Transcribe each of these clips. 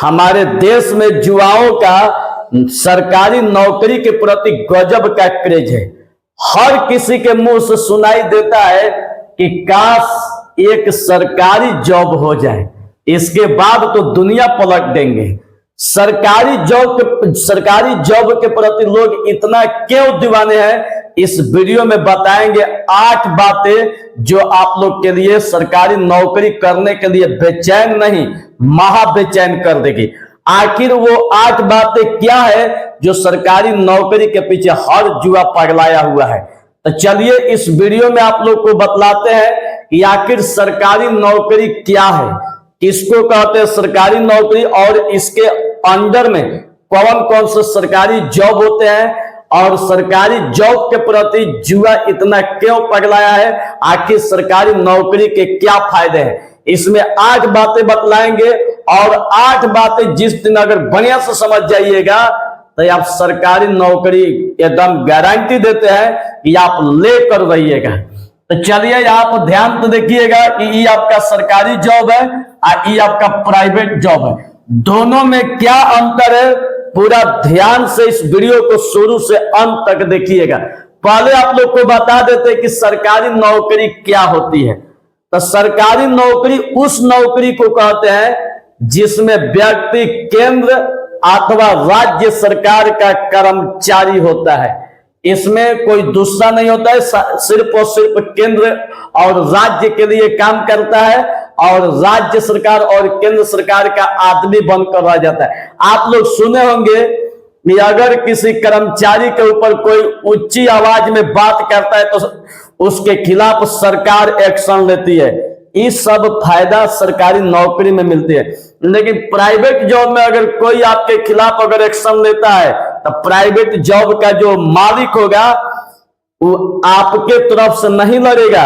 हमारे देश में युवाओं का सरकारी नौकरी के प्रति गजब का क्रेज है। हर किसी के मुंह से सुनाई देता है कि काश एक सरकारी जॉब हो जाए, इसके बाद तो दुनिया पलट देंगे। सरकारी जॉब के प्रति लोग इतना क्यों दीवाने हैं, इस वीडियो में बताएंगे 8 बातें जो आप लोग के लिए सरकारी नौकरी करने के लिए बेचैन नहीं, महा बेचैन कर देगी। आखिर वो 8 बातें क्या है जो सरकारी नौकरी के पीछे हर युवा पगलाया हुआ है। तो चलिए इस वीडियो में आप लोग को बतलाते हैं कि आखिर सरकारी नौकरी क्या है, किसको कहते हैं सरकारी नौकरी, और इसके अंडर में कौन कौन से सरकारी जॉब होते हैं, और सरकारी जॉब के प्रति युवा इतना क्यों पगलाया है, आखिर सरकारी नौकरी के क्या फायदे हैं। इसमें 8 बातें बतलाएंगे, और 8 बातें जिस दिन अगर बढ़िया से समझ जाइएगा तो आप सरकारी नौकरी एकदम गारंटी देते हैं कि आप लेकर रहिएगा। तो चलिए आप ध्यान तो देखिएगा कि ये आपका सरकारी जॉब है और ये आपका प्राइवेट जॉब है, दोनों में क्या अंतर है पूरा ध्यान से इस वीडियो को शुरू से अंत तक देखिएगा। पहले आप लोग को बता देते हैं कि सरकारी नौकरी क्या होती है। तो सरकारी नौकरी उस नौकरी को कहते हैं जिसमें व्यक्ति केंद्र अथवा राज्य सरकार का कर्मचारी होता है। इसमें कोई दूसरा नहीं होता है, सिर्फ और सिर्फ केंद्र और राज्य के लिए काम करता है, और राज्य सरकार और केंद्र सरकार का आदमी बनकर रह जाता है। आप लोग सुने होंगे कि अगर किसी कर्मचारी के ऊपर कोई ऊंची आवाज में बात करता है तो उसके खिलाफ सरकार एक्शन लेती है। ये सब फायदा सरकारी नौकरी में मिलती है। लेकिन प्राइवेट जॉब में अगर कोई आपके खिलाफ अगर एक्शन लेता है तो प्राइवेट जॉब का जो मालिक होगा वो आपके तरफ से नहीं लड़ेगा,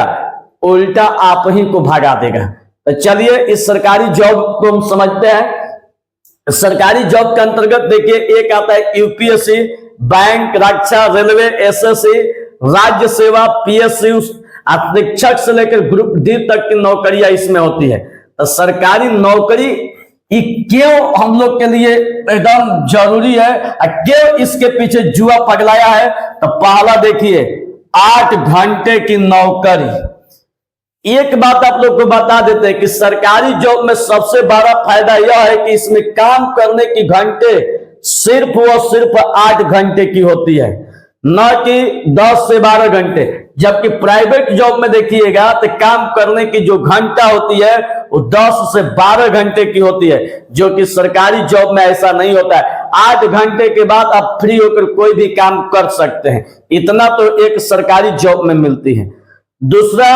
उल्टा आप ही को भगा देगा। तो चलिए इस सरकारी जॉब को हम समझते हैं। सरकारी जॉब के अंतर्गत देखिए, एक आता है यूपीएससी, बैंक, रक्षा, रेलवे, एसएससी, राज्य सेवा, पीएसयू, शिक्षक से लेकर ग्रुप डी तक की नौकरियां इसमें होती है। तो सरकारी नौकरी क्यों हम लोग के लिए एकदम जरूरी है, क्यों इसके पीछे जुआ पगलाया है। तो पहला देखिए, 8 घंटे की नौकरी। एक बात आप लोग को बता देते हैं कि सरकारी जॉब में सबसे बड़ा फायदा यह है कि इसमें काम करने की घंटे सिर्फ और सिर्फ 8 घंटे की होती है, न कि 10 से 12 घंटे। जबकि प्राइवेट जॉब में देखिएगा तो काम करने की जो घंटा होती है वो 10 से 12 घंटे की होती है, जो कि सरकारी जॉब में ऐसा नहीं होता है। 8 घंटे के बाद आप फ्री होकर कोई भी काम कर सकते हैं, इतना तो एक सरकारी जॉब में मिलती है। दूसरा,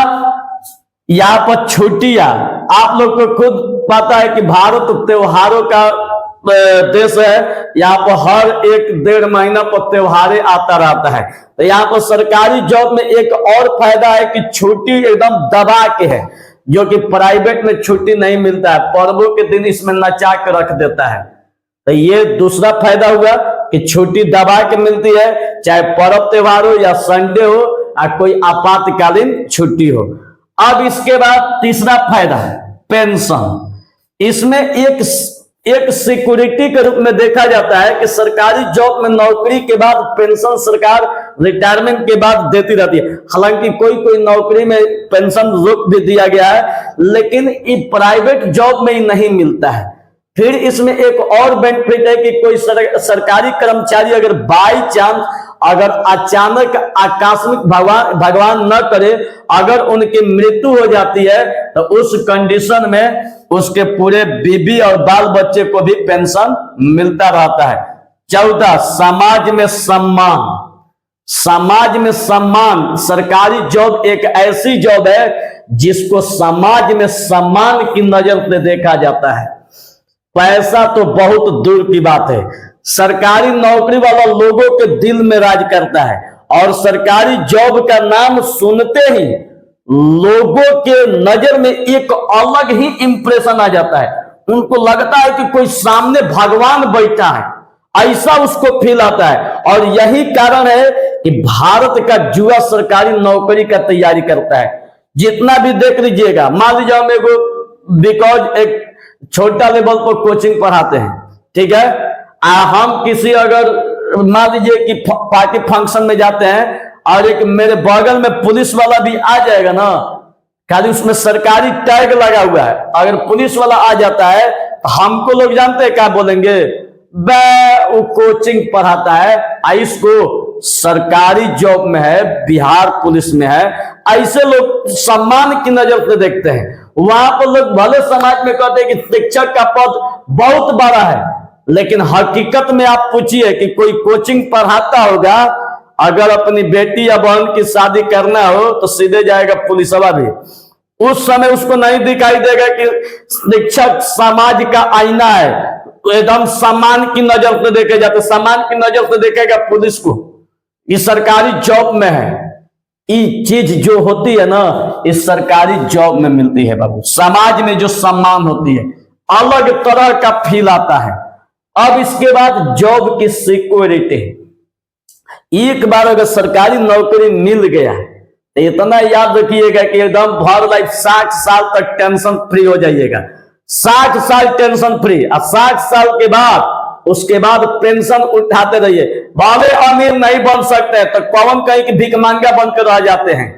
यहाँ पर छुट्टियां, आप लोग को खुद पता है कि भारत त्योहारों का देश है। यहाँ पर हर 1-1.5 महीना पर त्योहारें आता रहता है। तो यहाँ पर सरकारी जॉब में एक और फायदा है कि छुट्टी एकदम दबा के है, जो कि प्राइवेट में छुट्टी नहीं मिलता है। पर्वों के दिन इसमें नचा के रख देता है। तो ये दूसरा फायदा हुआ कि छुट्टी दबा के मिलती है, चाहे पर्व त्योहार हो या संडे हो या कोई आपातकालीन छुट्टी हो। अब इसके बाद तीसरा फायदा है पेंशन। इसमें एक सिक्योरिटी के रूप में देखा जाता है कि सरकारी जॉब में नौकरी के बाद पेंशन सरकार रिटायरमेंट के बाद देती रहती है। हालांकि कोई नौकरी में पेंशन रोक भी दिया गया है, लेकिन ये प्राइवेट जॉब में ही नहीं मिलता है। फिर इसमें एक और बेनिफिट है कि कोई सरकारी कर्मचारी अगर बाई चांस अगर अचानक आकस्मिक भगवान न करे अगर उनकी मृत्यु हो जाती है तो उस कंडीशन में उसके पूरे बीबी और बाल बच्चे को भी पेंशन मिलता रहता है। 14, समाज में सम्मान। समाज में सम्मान, सरकारी जॉब एक ऐसी जॉब है जिसको समाज में सम्मान की नजर से देखा जाता है। पैसा तो बहुत दूर की बात है, सरकारी नौकरी वाला लोगों के दिल में राज करता है, और सरकारी जॉब का नाम सुनते ही लोगों के नजर में एक अलग ही इंप्रेशन आ जाता है। उनको लगता है कि कोई सामने भगवान बैठा है, ऐसा उसको फील आता है। और यही कारण है कि भारत का युवा सरकारी नौकरी का तैयारी करता है। जितना भी देख लीजिएगा, मान लीजिए हम बिकॉज एक छोटा लेवल पर कोचिंग पढ़ाते हैं, ठीक है। हम किसी अगर मान लीजिए कि पार्टी फंक्शन में जाते हैं और एक मेरे बगल में पुलिस वाला भी आ जाएगा ना, खाली उसमें सरकारी टैग लगा हुआ है, अगर पुलिस वाला आ जाता है तो हमको लोग जानते हैं क्या बोलेंगे, वो कोचिंग पढ़ाता है, इसको सरकारी जॉब में है, बिहार पुलिस में है। ऐसे लोग सम्मान की नजर से देखते हैं। वहां पर लोग भले समाज में कहते हैं कि शिक्षक का पद बहुत बड़ा है, लेकिन हकीकत में आप पूछिए कि कोई कोचिंग पढ़ाता होगा, अगर अपनी बेटी या बहन की शादी करना हो तो सीधे जाएगा पुलिस वाला भी, उस समय उसको नहीं दिखाई देगा कि शिक्षक समाज का आईना है, एकदम सम्मान की नजर से देखे जाते, सम्मान की नजर से देखेगा पुलिस को, ये सरकारी जॉब में है। ये चीज जो होती है ना, इस सरकारी जॉब में मिलती है बाबू। समाज में जो सम्मान होती है, अलग तरह का फील आता है। अब इसके बाद जॉब की सिक्योरिटी, एक बार अगर सरकारी नौकरी मिल गया तो इतना याद रखिएगा कि एकदम भर लाइफ 60 साल तक टेंशन फ्री हो जाइएगा। 60 साल टेंशन फ्री, और 60 साल के बाद उसके बाद पेंशन उठाते रहिए। भले अमीर नहीं बन सकते तो कौन कहीं की भिखमंगा बनकर रह जाते हैं,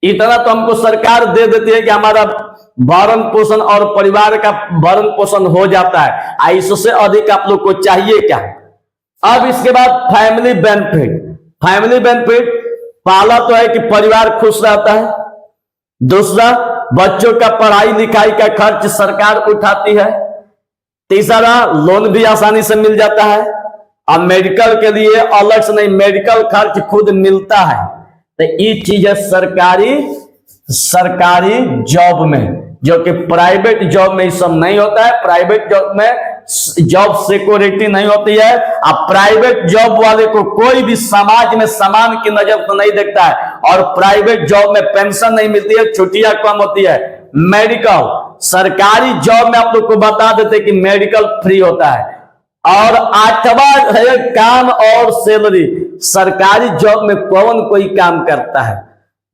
इतना तो हमको सरकार दे देती है कि हमारा भरण पोषण और परिवार का भरण पोषण हो जाता है। इससे अधिक आप लोग को चाहिए क्या। अब इसके बाद फैमिली बेनिफिट। फैमिली बेनिफिट पहला तो है कि परिवार खुश रहता है, दूसरा बच्चों का पढ़ाई लिखाई का खर्च सरकार उठाती है, तीसरा लोन भी आसानी से मिल जाता है, और मेडिकल के लिए अलग से नहीं, मेडिकल खर्च खुद मिलता है। तो ये चीज है सरकारी जॉब में, जो कि प्राइवेट जॉब में ये सब नहीं होता है। प्राइवेट जॉब में जॉब सिक्योरिटी नहीं होती है, अब प्राइवेट जॉब वाले को कोई भी समाज में समान की नजर तो नहीं देखता है, और प्राइवेट जॉब में पेंशन नहीं मिलती है, छुट्टियां कम होती है। मेडिकल, सरकारी जॉब में आप लोग को बता देते कि मेडिकल फ्री होता है। और 8वां है काम और सैलरी। सरकारी जॉब में कौन कोई काम करता है,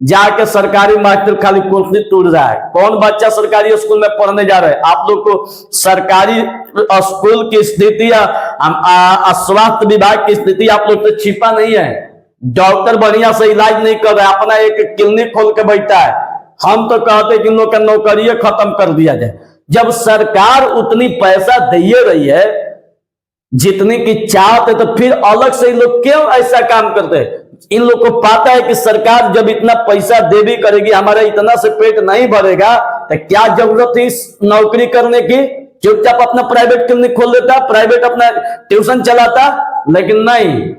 जाके सरकारी मास्टर खाली कुर्सी तोड़ रहा है। कौन बच्चा सरकारी स्कूल में पढ़ने जा रहा है। आप लोग को सरकारी स्कूल की स्थिति या स्वास्थ्य विभाग की स्थिति आप लोग से छिपा नहीं है। डॉक्टर बढ़िया से इलाज नहीं कर रहा है, अपना एक क्लिनिक खोल के बैठा है। हम तो कहते हैं कि लोग का नौकरी खत्म कर दिया जाए। जब सरकार उतनी पैसा दे रही है जितनी की चाहते, तो फिर अलग से लोग क्यों ऐसा काम करते हैं। इन लोग को पता है कि सरकार जब इतना पैसा दे भी करेगी, हमारा इतना से पेट नहीं भरेगा, तो क्या जरूरत है इस नौकरी करने की। चुपचाप अपना प्राइवेट क्लिनिक खोल देता, प्राइवेट अपना ट्यूशन चलाता। लेकिन नहीं,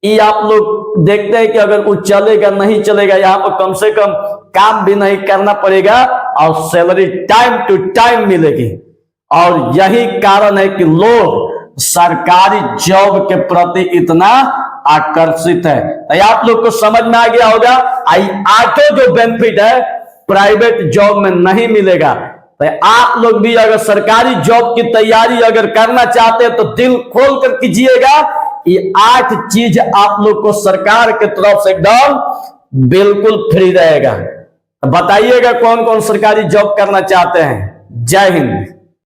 ये आप लोग देखते हैं कि अगर वो चलेगा नहीं चलेगा, यहाँ पर कम से कम काम भी नहीं करना पड़ेगा और सैलरी टाइम टू टाइम मिलेगी। और यही कारण है कि लोग सरकारी जॉब के प्रति इतना आकर्षित है। तो आप लोग को समझ में आ गया होगा, आगे जो बेनिफिट है प्राइवेट जॉब में नहीं मिलेगा। तो आप लोग भी अगर सरकारी जॉब की तैयारी अगर करना चाहते हैं तो दिल खोल कर कीजिएगा। ये 8 चीज आप लोग को सरकार के तरफ से एकदम बिल्कुल फ्री रहेगा। बताइएगा कौन कौन सरकारी जॉब करना चाहते हैं। जय हिंद।